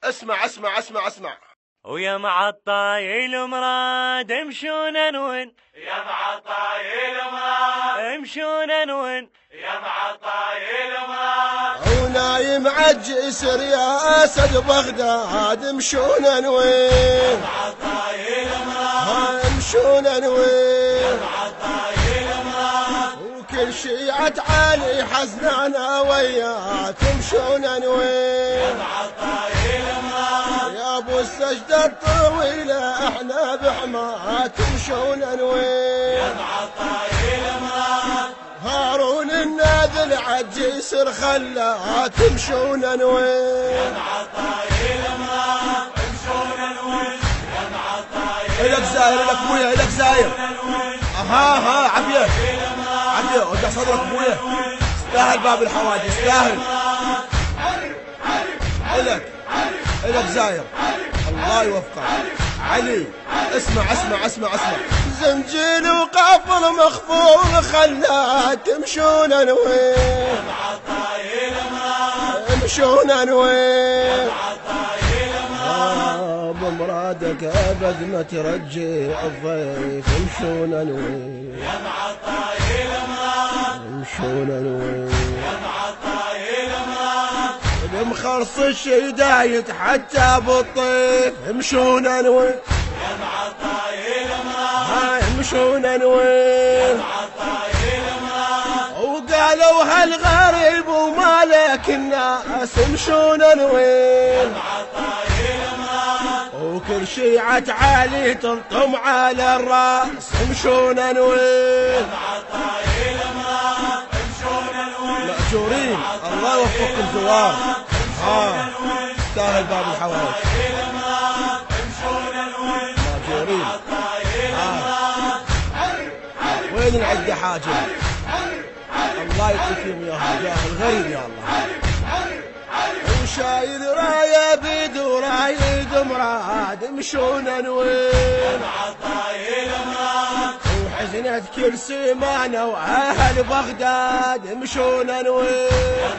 اسمع اسمع اسمع اسمع. ويا معطاي المراد امشون انون، يا معطاي المراد امشون انون، يا معطاي المراد ونايم عالجسر يا اسد بغداد امشون انوين، معطاي المراد امشون انوين، معطاي المراد وكل شيعة علي حزنانا وياه تمشون انوين، معطاي المراد يا ابو السجدة الطويلة احنا بحما تمشون انوين، معطاي المراد هارون الناذل عالجسر خلا تمشون انوين، معطاي المراد امشون انوين، يا معطاي الك زاير الك ابويا الك زاير، ها عافية عافية وجع صدرك ابويا، استاهل باب الحواجز استاهل، الك زاير الله يوفقك علي. اسمع اسمع اسمع اسمع، زنجيل وقافل مخفول خلا تمشون انوين، معطاي المراد امشون انوين، معطاي المراد بمرادك ابد ما ترجي الضيف امشون انوين، يا معطاي المراد امشون انوين، يا معطاي المراد بمخرص الشدايد حتى بالطيف امشون انوين، يا معطاي المراد امشون انوين، معطاي المراد وقالوا هالغريب ومالك الناس امشون انوين، معطاي المراد وكل شيعة علي تلطم على الراس امشون انوين، معطاي المراد امشون انوين، مأجورين الله يوفقكم زوار، تستاهل باب الحوائج امشون انوين، مأجورين. وين العدة حاجة الله يعطيكم اياها جاه الغريب يا الله، وشايل رايه بيد ورايد مراد امشون انوين، معطاي المراد وحزنت كل سمانه واهل بغداد امشون انوين،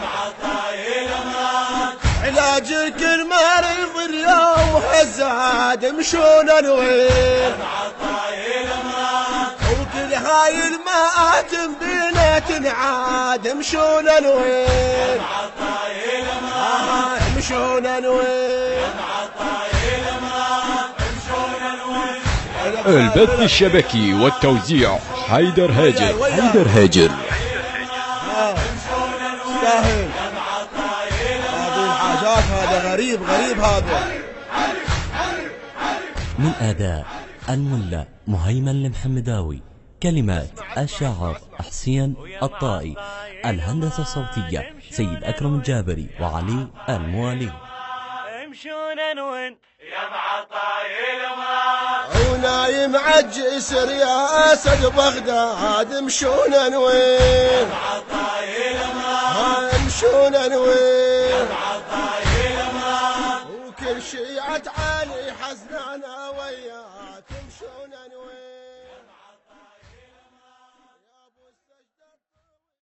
معطاي المراد علاج كل مريض اليوم هزاد امشون انوين، معطاي المراد وكل هاي المآتم بينا تنعاد امشون انوين، معطاي المراد امشون انوين، معطاي المراد امشون انوين، البث الشبكي والتوزيع حيدر هاجر. حيدر هاجر. يستاهل هذه الحاجات، هذا غريب هذا. من أداء الملا مهيمن المحمداوي، كلمات الشاعر حسين الطائي، الهندسة الصوتية سيد أكرم الجابري وعلي الموالي. امشون انون، يا معطاي المراد ونايم عالجسر يا اسد بغداد امشون انوين، معطاي المراد امشون انوين، معطاي المراد وكل شيعة علي حزنانا وياه تمشون انوين.